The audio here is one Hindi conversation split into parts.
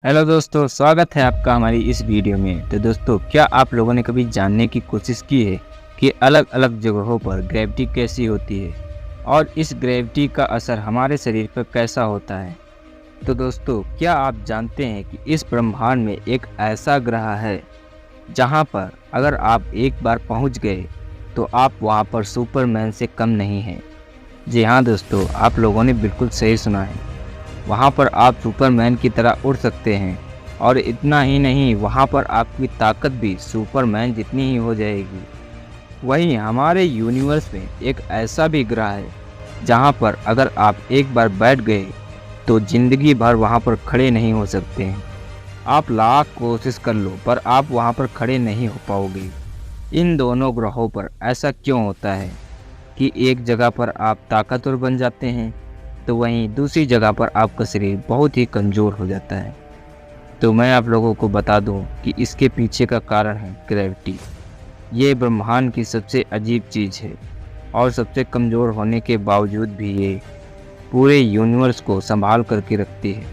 हेलो दोस्तों, स्वागत है आपका हमारी इस वीडियो में। तो दोस्तों, क्या आप लोगों ने कभी जानने की कोशिश की है कि अलग अलग जगहों पर ग्रेविटी कैसी होती है और इस ग्रेविटी का असर हमारे शरीर पर कैसा होता है। तो दोस्तों, क्या आप जानते हैं कि इस ब्रह्मांड में एक ऐसा ग्रह है जहां पर अगर आप एक बार पहुंच गए तो आप वहां पर सुपरमैन से कम नहीं हैं। जी हाँ दोस्तों, आप लोगों ने बिल्कुल सही सुना है। वहाँ पर आप सुपरमैन की तरह उड़ सकते हैं और इतना ही नहीं, वहाँ पर आपकी ताकत भी सुपरमैन जितनी ही हो जाएगी। वहीं हमारे यूनिवर्स में एक ऐसा भी ग्रह है जहाँ पर अगर आप एक बार बैठ गए तो ज़िंदगी भर वहाँ पर खड़े नहीं हो सकते हैं। आप लाख कोशिश कर लो पर आप वहाँ पर खड़े नहीं हो पाओगे। इन दोनों ग्रहों पर ऐसा क्यों होता है कि एक जगह पर आप ताकतवर बन जाते हैं तो वहीं दूसरी जगह पर आपका शरीर बहुत ही कमज़ोर हो जाता है। तो मैं आप लोगों को बता दूं कि इसके पीछे का कारण है ग्रेविटी। ये ब्रह्मांड की सबसे अजीब चीज़ है और सबसे कमज़ोर होने के बावजूद भी ये पूरे यूनिवर्स को संभाल करके रखती है।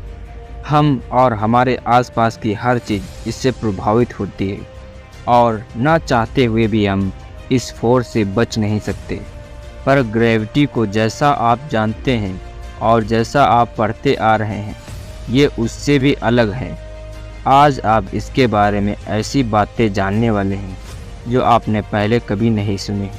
हम और हमारे आसपास की हर चीज़ इससे प्रभावित होती है और ना चाहते हुए भी हम इस फोर्स से बच नहीं सकते। पर ग्रेविटी को जैसा आप जानते हैं और जैसा आप पढ़ते आ रहे हैं, ये उससे भी अलग है। आज आप इसके बारे में ऐसी बातें जानने वाले हैं जो आपने पहले कभी नहीं सुनी।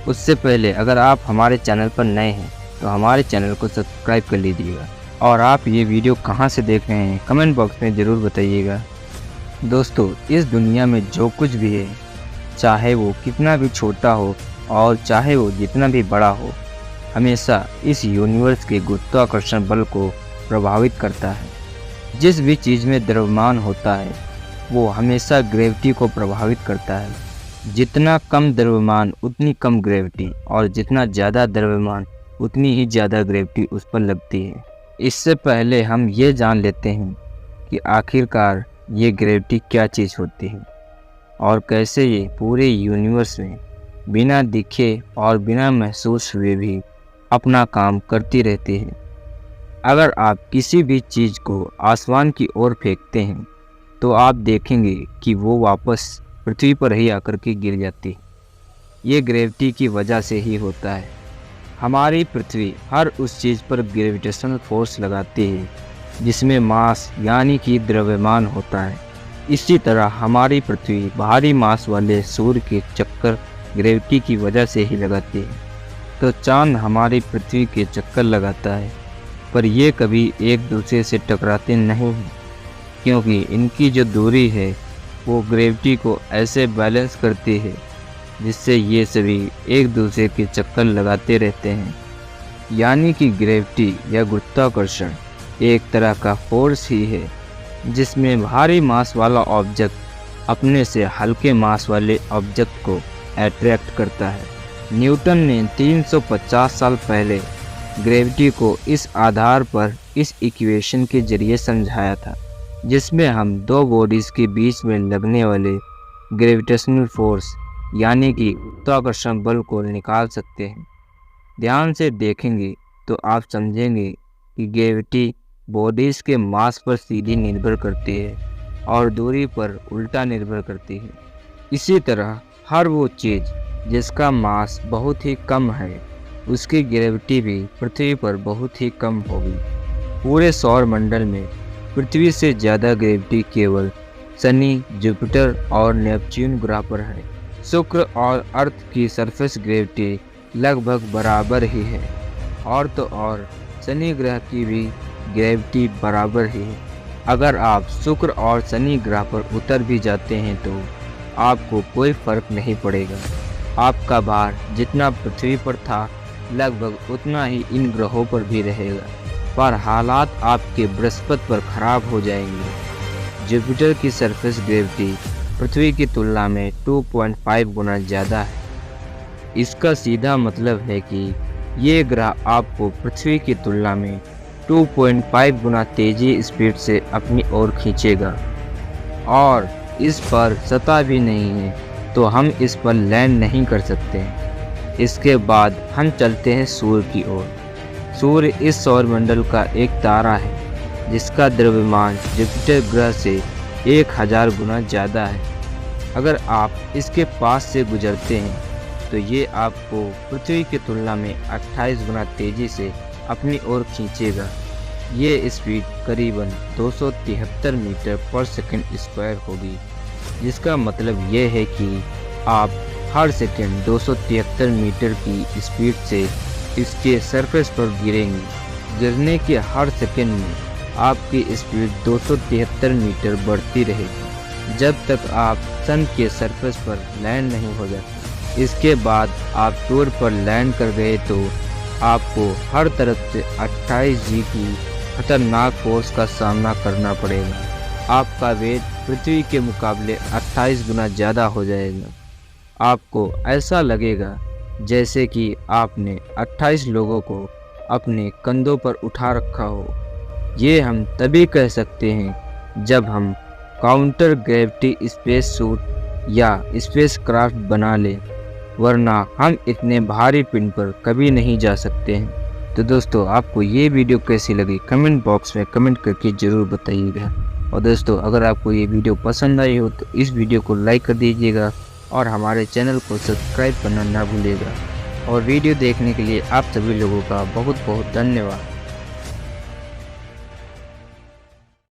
उससे पहले अगर आप हमारे चैनल पर नए हैं तो हमारे चैनल को सब्सक्राइब कर लीजिएगा और आप ये वीडियो कहाँ से देख रहे हैं कमेंट बॉक्स में ज़रूर बताइएगा। दोस्तों, इस दुनिया में जो कुछ भी है, चाहे वो कितना भी छोटा हो और चाहे वो जितना भी बड़ा हो, हमेशा इस यूनिवर्स के गुरुत्वाकर्षण बल को प्रभावित करता है। जिस भी चीज़ में द्रव्यमान होता है वो हमेशा ग्रेविटी को प्रभावित करता है। जितना कम द्रव्यमान उतनी कम ग्रेविटी और जितना ज़्यादा द्रव्यमान उतनी ही ज़्यादा ग्रेविटी उस पर लगती है। इससे पहले हम ये जान लेते हैं कि आखिरकार ये ग्रेविटी क्या चीज़ होती है और कैसे ये पूरे यूनिवर्स में बिना दिखे और बिना महसूस हुए भी अपना काम करती रहती है। अगर आप किसी भी चीज़ को आसमान की ओर फेंकते हैं तो आप देखेंगे कि वो वापस पृथ्वी पर ही आकर के गिर जाती है। ये ग्रेविटी की वजह से ही होता है। हमारी पृथ्वी हर उस चीज़ पर ग्रेविटेशनल फोर्स लगाती है जिसमें मास यानी कि द्रव्यमान होता है। इसी तरह हमारी पृथ्वी भारी मास वाले सूर्य के चक्कर ग्रेविटी की वजह से ही लगाती है। तो चांद हमारी पृथ्वी के चक्कर लगाता है पर ये कभी एक दूसरे से टकराते नहीं हैं, क्योंकि इनकी जो दूरी है वो ग्रेविटी को ऐसे बैलेंस करती है जिससे ये सभी एक दूसरे के चक्कर लगाते रहते हैं। यानी कि ग्रेविटी या गुरुत्वाकर्षण एक तरह का फोर्स ही है जिसमें भारी मास वाला ऑब्जेक्ट अपने से हल्के मास वाले ऑब्जेक्ट को अट्रैक्ट करता है। न्यूटन ने 350 साल पहले ग्रेविटी को इस आधार पर इस इक्वेशन के जरिए समझाया था जिसमें हम दो बॉडीज़ के बीच में लगने वाले ग्रेविटेशनल फोर्स यानी कि गुरुत्वाकर्षण बल को निकाल सकते हैं। ध्यान से देखेंगे तो आप समझेंगे कि ग्रेविटी बॉडीज़ के मास पर सीधी निर्भर करती है और दूरी पर उल्टा निर्भर करती है। इसी तरह हर वो चीज़ जिसका मास बहुत ही कम है उसकी ग्रेविटी भी पृथ्वी पर बहुत ही कम होगी। पूरे सौर मंडल में पृथ्वी से ज़्यादा ग्रेविटी केवल शनि, जुपिटर और नेपच्यून ग्रह पर है। शुक्र और अर्थ की सरफेस ग्रेविटी लगभग बराबर ही है और तो और शनि ग्रह की भी ग्रेविटी बराबर ही है। अगर आप शुक्र और शनि ग्रह पर उतर भी जाते हैं तो आपको कोई फर्क नहीं पड़ेगा। आपका भार जितना पृथ्वी पर था लगभग उतना ही इन ग्रहों पर भी रहेगा, पर हालात आपके बृहस्पति पर खराब हो जाएंगे। जुपिटर की सरफेस ग्रेविटी पृथ्वी की तुलना में 2.5 गुना ज़्यादा है। इसका सीधा मतलब है कि ये ग्रह आपको पृथ्वी की तुलना में 2.5 गुना तेज़ी स्पीड से अपनी ओर खींचेगा और इस पर सतह भी नहीं है तो हम इस पर लैंड नहीं कर सकते। इसके बाद हम चलते हैं सूर्य की ओर। सूर्य इस सौरमंडल का एक तारा है जिसका द्रव्यमान जुपिटर ग्रह से 1000 गुना ज़्यादा है। अगर आप इसके पास से गुजरते हैं तो ये आपको पृथ्वी की तुलना में 28 गुना तेज़ी से अपनी ओर खींचेगा। ये स्पीड करीबन 273 मीटर पर सेकंड स्क्वायर होगी, जिसका मतलब ये है कि आप हर सेकंड 273 मीटर की स्पीड से इसके सरफेस पर गिरेंगे। गिरने के हर सेकंड में आपकी स्पीड 273 मीटर बढ़ती रहेगी जब तक आप सन के सरफेस पर लैंड नहीं हो जाते। इसके बाद आप सूर्य पर लैंड कर गए तो आपको हर तरफ से 28 जी की खतरनाक फोर्स का सामना करना पड़ेगा। आपका वेट पृथ्वी के मुकाबले 28 गुना ज़्यादा हो जाएगा। आपको ऐसा लगेगा जैसे कि आपने 28 लोगों को अपने कंधों पर उठा रखा हो। ये हम तभी कह सकते हैं जब हम काउंटर ग्रेविटी स्पेस सूट या स्पेस क्राफ्ट बना लें, वरना हम इतने भारी पिंड पर कभी नहीं जा सकते हैं। तो दोस्तों, आपको ये वीडियो कैसी लगी कमेंट बॉक्स में कमेंट करके ज़रूर बताइएगा। और दोस्तों, अगर आपको ये वीडियो पसंद आई हो तो इस वीडियो को लाइक कर दीजिएगा और हमारे चैनल को सब्सक्राइब करना ना भूलिएगा। और वीडियो देखने के लिए आप सभी लोगों का बहुत बहुत धन्यवाद।